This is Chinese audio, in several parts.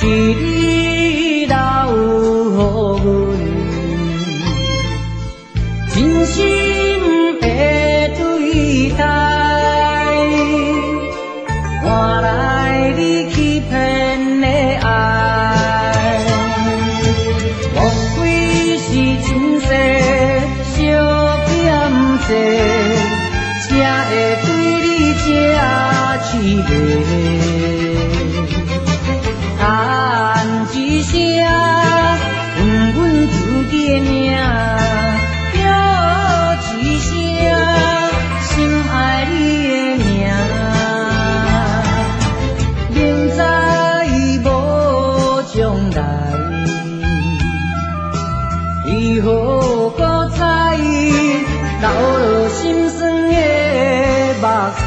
你留予阮，真心的对待，换来你欺骗的爱，莫非是前世小欠债，才会对你这凄迷？叹一声，问阮自己的命，叫一声心爱你的名，明知无将来，为何搁再流落心酸的目屎？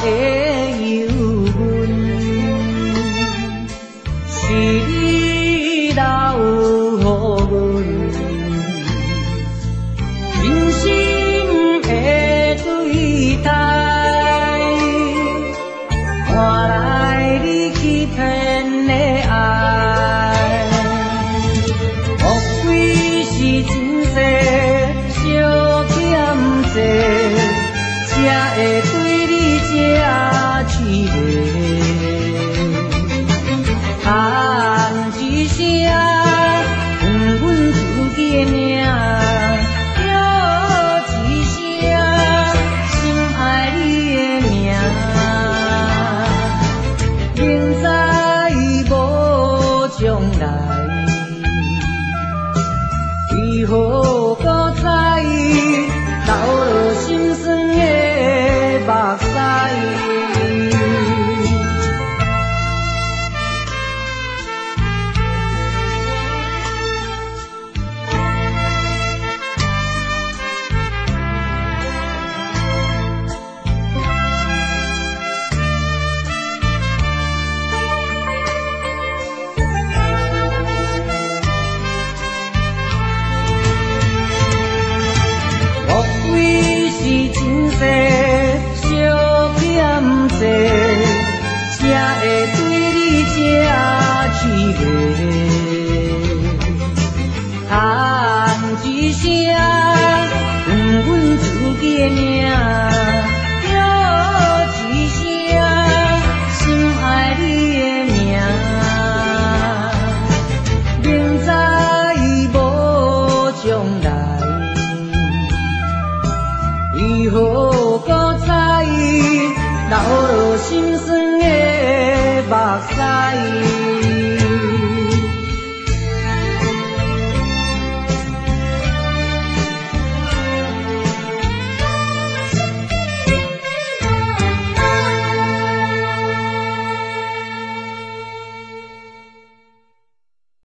的忧闷，是你留予阮，真心的对待，换来你欺骗的爱，莫非是前世小欠债，才会对你这凄迷？叹一声，问阮自己的命，叫一声心爱你的名，明知无将来，为何搁再流落心酸的目屎？前世小欠债，才会对你这凄迷？叹一声，问阮自己的命，叫一声心爱你的名，明知无将来，为何搁再流落心酸的目屎？